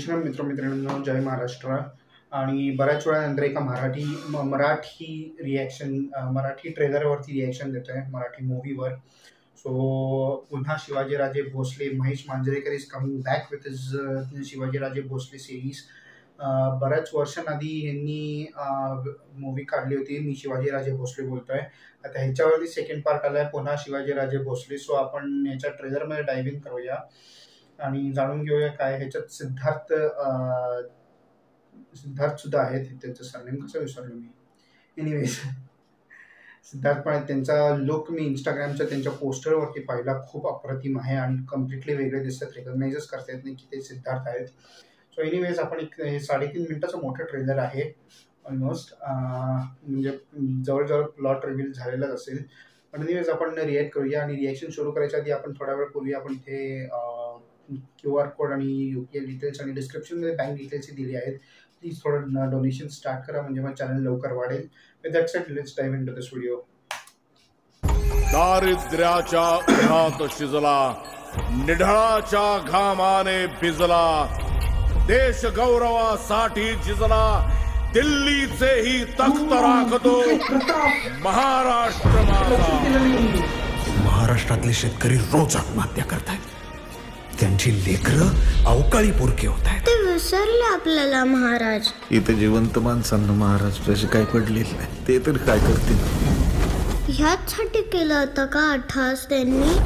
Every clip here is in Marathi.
श्रीराम मित्रमैत्रिणींनो, जय महाराष्ट्र. आणि बऱ्याच वेळानंतर एका मराठी मराठी ट्रेलरवरती रिॲक्शन देतोय, मराठी मूव्हीवर. सो पुन्हा Shivajiraje Bhosale, Mahesh Manjrekar is coming back with his Shivajiraje Bhosale series. बऱ्याच वर्षांआधी यांनी मूव्ही काढली होती, मी शिवाजीराजे भोसले बोलतोय. आता ह्याच्यावरती सेकंड पार्ट आलाय, पुन्हा शिवाजीराजे भोसले. सो आपण याच्या ट्रेलरमध्ये डायव्ह इन करूया आणि जाणून घेऊया काय ह्याच्यात सिद्धार्थ सुद्धा आहेत. त्यांचं सरनेम कसं विसरलो मी. एनिवेज, सिद्धार्थ पण आहेत. त्यांचा लुक मी इंस्टाग्रामच्या त्यांच्या पोस्टरवरती पाहिला, खूप अप्रतिम आहे आणि कम्प्लिटली वेगळे दिसतात. रिकॉग्नाइजच करता येत नाही की ते सिद्धार्थ आहेत. सो एनिवेज, आपण एक 3.5 मिनिटाचं मोठं ट्रेलर आहे ऑलमोस्ट. म्हणजे जवळजवळ प्लॉट रिव्हील झालेलाच असेल. पण एनिवेज आपण रिॲक्ट करूया. आणि रिॲक्शन सुरू करायच्या आधी आपण थोडा वेळ पूर्वी आपण ते QR कोड आणि UPI डिटेल्स आणि डिस्क्रिप्शनमध्ये बँक डिटेल्स दिली आहेत. प्लीज थोडं डोनेशन स्टार्ट करा, म्हणजे मग चॅनल लवकर वाढेल. With that said, let's dive into this video. दारिद्र्याच्या उन्हात शिजला, निढळाच्या घामाने भिजला, देश गौरवासाठी झिजला, दिल्लीचेही तख्त राखतो महाराष्ट्र माझा. महाराष्ट्रातले शेतकरी रोज आत्महत्या करतायत. त्यांची लेकरं अवकाळी पोरके होत आहेत. ते विसरले आपल्याला महाराज. इथे जिवंत माणसांना महाराष्ट्राशी काय पडलेलं नाही, ते तर काय करतील. ह्याचसाठी केलं होतं का अठ्ठास त्यांनी?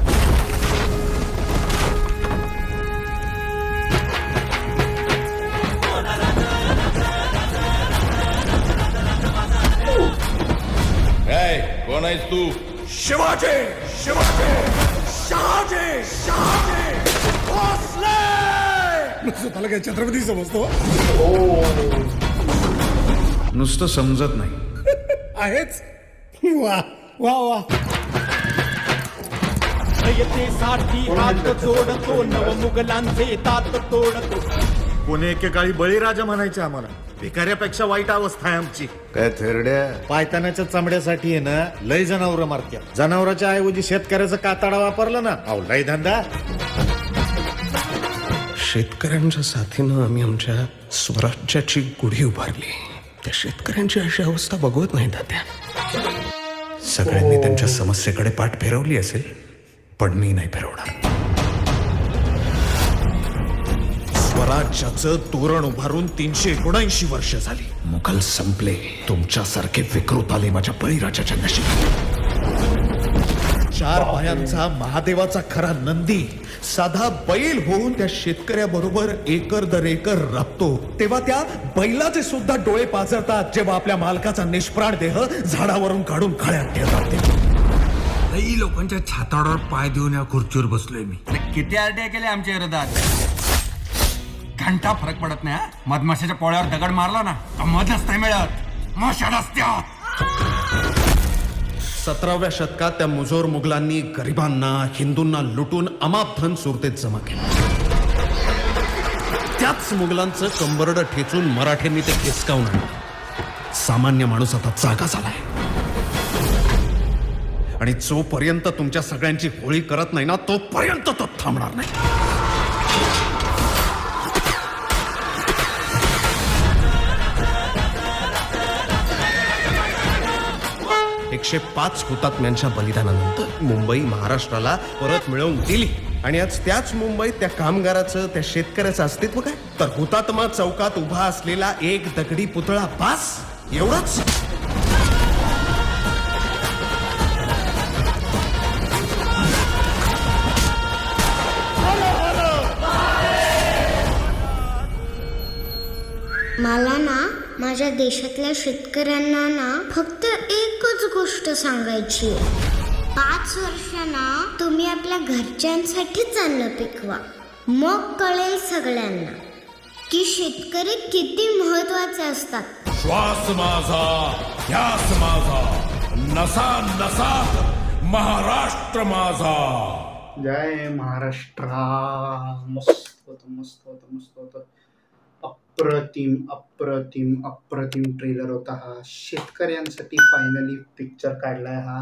कोण आहेस तू? शिवाजी शिवाजी शहाजी शहाजी भोसले. स्वतःला काय छत्रपती समजतो? नुसतं समजत नाही. आहेच. वा वा वा. साठी हात जोडतो, नव मुघलांचे तात तोडतो. कोणी एकेकाळी बळीराजा म्हणायचे आम्हाला. भिकाऱ्यापेक्षा वाईट अवस्था आहे आमची. काय थेरड्या पायतानाच्या चमड्यासाठी आहे ना, लय जनावर मारत्या. जनावराच्या ऐवजी शेतकऱ्याचं कातडा वापरलं ना, अहो लय धंदा. शेतकऱ्यांच्या साथीनं आम्ही आमच्या स्वराज्याची गुढी उभारली. त्या शेतकऱ्यांची अशी अवस्था बघवत नाही तात्या. सगळ्यांनी त्यांच्या समस्येकडे पाठ फिरवली असेल, पण मी नाही फिरवणार. स्वराज्याचं तोरण उभारून 379 वर्ष झाली. मुघल संपले. तुमच्यासारखे विकृत आले माझ्या बळीराजाच्या नशिबात. 4 पायांचा महादेवाचा खरा नंदी साधा बैल होऊन त्या शेतकऱ्याबरोबर एकर दर एकर राबतो, तेव्हा त्या बैलाचे सुद्धा डोळे पाजरतात जेव्हा आपल्या मालकाचा निष्प्राण देह झाडावरून काढून खळ्यात ठेवतात. काही लोकांच्या छाताडावर पाय देऊन या खुर्चीवर बसलोय मी. किती आरटीआय केले आमच्या विरोधात, घंटा फरक पडत नाही. मधमाशाच्या पोळ्यावर दगड मारला ना, मधच नाही मिळत, माशा रस्त्यात. 17व्या शतकात त्या मुजोर मुघलांनी गरिबांना, हिंदूंना लुटून अमाप धन सुरतेत जमा केलं. त्याच मुघलांचं कंबरड ठेचून मराठ्यांनी ते हिसकावून आणलं. सामान्य माणूस आता जागा झालाय. आणि जोपर्यंत तुमच्या सगळ्यांची होळी करत नाही ना, तोपर्यंत तो थांबणार नाही. 105 हुतात्म्यांच्या बलिदानानंतर मुंबई महाराष्ट्राला परत मिळवून दिली. आणि आज त्याच मुंबईत त्या कामगाराचं, त्या शेतकऱ्याचं अस्तित्व काय? तर हुतात्मा चौकात उभा असलेला एक दगडी पुतळा बास, एवढंच. मला ना माझ्या देशातल्या शेतकऱ्यांना ना फक्त एकच गोष्ट सांगायची आहे. 5 वर्षांना तुम्ही आपल्या घरच्यांसाठीच अन्न पिकवा, मग कळेल सगळ्यांना की शेतकरी किती महत्वाचे असतात. श्वास माझा, ध्यास माझा, नसा नसात महाराष्ट्र माझा. जय महाराष्ट्र. मस्त होतं, मस्त होतं, मस्त होतं. अप्रतिम अप्रतिम अप्रतिम ट्रेलर होता हा. शेतकऱ्यांसाठी फायनली पिक्चर काढलाय हा.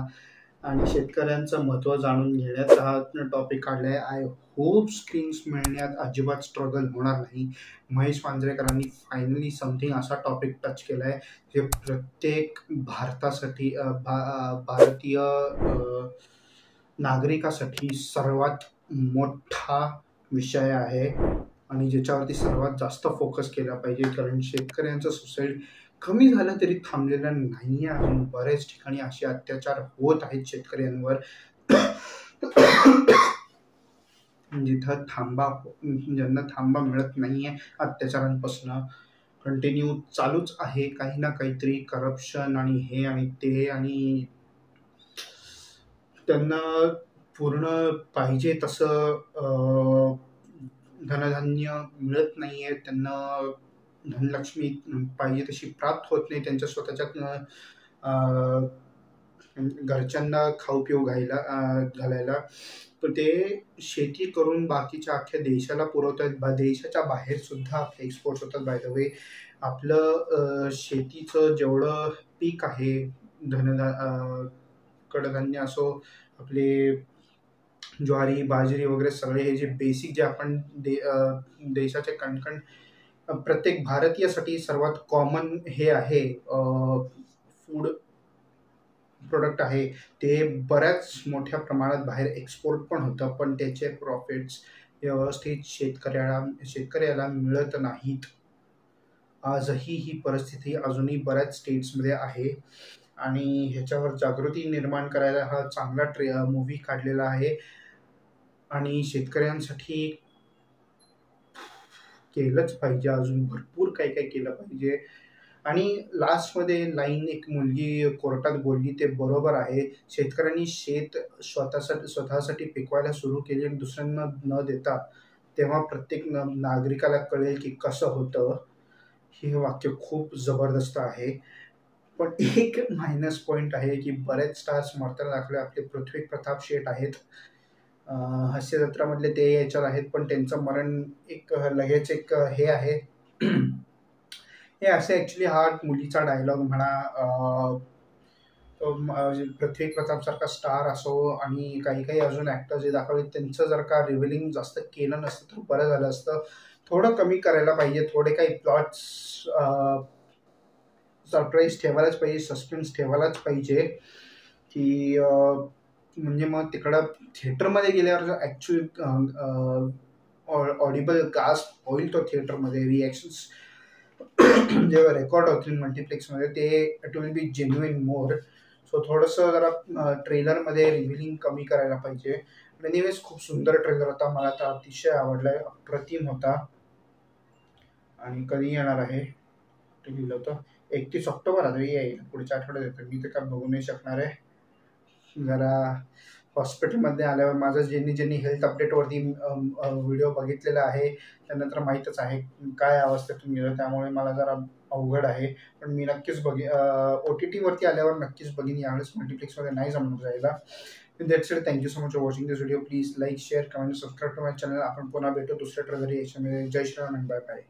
आणि शेतकऱ्यांचं महत्त्व जाणून घेण्याचा हा टॉपिक काढलाय. आय होप स्क्रीन्स मिळण्यात अजिबात स्ट्रगल होणार नाही. महेश मांजरेकरांनी फायनली समथिंग असा टॉपिक टच केलाय जे प्रत्येक भारतीय नागरिकासाठी सर्वात मोठा विषय आहे आणि ज्याच्यावरती सर्वात जास्त फोकस केला पाहिजे. कारण शेतकऱ्यांचं सुसाईड कमी झालं तरी थांबलेलं नाहीये. अजून बऱ्याच ठिकाणी असे अत्याचार होत आहेत शेतकऱ्यांवर जिथं ज्यांना थांबा मिळत नाहीये अत्याचारांपासून कंटिन्यू चालूच आहे काही ना काहीतरी करप्शन आणि हे आणि ते, आणि त्यांना पूर्ण पाहिजे तसं धनधान्य मिळत नाहीये. त्यांना धनलक्ष्मी पाहिजे तशी प्राप्त होत नाही. त्यांच्या स्वतःच्या घरच्यांना खाऊ पिऊ घालायला तर ते शेती करून बाकीच्या अख्ख्या देशाला पुरवतात. देशाच्या बाहेर सुद्धा एक्सपोर्ट होतात. बाय द वे आपलं शेतीचं जेवढं पीक आहे, कडधान्य असो, आपले ज्वारी बाजरी वगैरे सगळे हे जे बेसिक जे आपण देशाचे कणकण प्रत्येक भारतीयासाठी सर्वात कॉमन हे आहे फूड प्रोडक्ट आहे, ते बऱ्याच मोठ्या प्रमाणात बाहेर एक्सपोर्ट पण होतं. पण त्याचे प्रॉफिट्स व्यवस्थित शेतकऱ्याला मिळत नाहीत. आजही ही परिस्थिती अजूनही बऱ्याच स्टेट्समध्ये आहे आणि ह्याच्यावर जागृती निर्माण करायला हा चांगला मूव्ही काढलेला आहे आणि शेतकऱ्यांसाठी केलंच पाहिजे. अजून भरपूर काही काही केलं पाहिजे. आणि लास्टमध्ये लाईन एक मुलगी कोर्टात बोलली ते बरोबर आहे. शेतकऱ्यांनी शेत स्वतःसाठी पिकवायला सुरू केले आणि दुसऱ्यांना न देता तेव्हा प्रत्येक नागरिकाला कळेल की कसं होतं. हे वाक्य खूप जबरदस्त आहे. पण एक मायनस पॉईंट आहे की बरेच स्टार्स मरताना दाखले. आपले पृथ्वी प्रताप शेठ आहेत, हास्य जत्रामधले ते याच्यात आहेत, पण त्यांचं मरण लगेच हे आहे. हे असे ॲक्च्युली हा मुलीचा डायलॉग म्हणा, पृथ्वी प्रताप सारखा स्टार असो आणि काही काही अजून ॲक्टर्स जे दाखवले त्यांचं जर का रिव्हिलिंग जास्त केलं नसतं तर बरं झालं असतं. थोडं कमी करायला पाहिजे. थोडे काही प्लॉट्स सरप्राईज ठेवायलाच पाहिजे, सस्पेन्स ठेवायलाच पाहिजे की म्हणजे मग तिकडं थिएटरमध्ये गेल्यावर ॲक्च्युअली ऑडिबल गास्प होईल तो थिएटरमध्ये. रिॲक्शन्स जेव्हा रेकॉर्ड होतील मल्टिप्लेक्समध्ये ते it will be genuine more. So थोडंसं जरा ट्रेलरमध्ये रिव्हिलिंग कमी करायला पाहिजे. एनिवेज खूप सुंदर ट्रेलर होता. मला तर अतिशय आवडलाय. अप्रतिम होता. आणि कधी येणार आहे ते लिहिलं होतं 31 ऑक्टोबर आता येईल. पुढच्या आठवड्यात येतं. मी तर काय बघू नाही शकणार आहे. जरा हॉस्पिटलमध्ये आल्यावर माझं ज्यांनी हेल्थ अपडेटवरती व्हिडिओ बघितलेला आहे त्यांना तर माहीतच आहे काय अवस्थेतून गेलं. त्यामुळे मला जरा अवघड आहे. पण मी नक्कीच OTTवरती आल्यावर नक्कीच बघीन. यावेळेस मल्टिप्लेक्समध्ये नाही जमणार जायला. That's it. Thank you so much for watching this video. Please like share comment subscribe to my channel. आपण पुन्हा भेटू दुसऱ्या ट्रेलर याच्यामध्ये. जय श्रीराम अँड बाय बाय.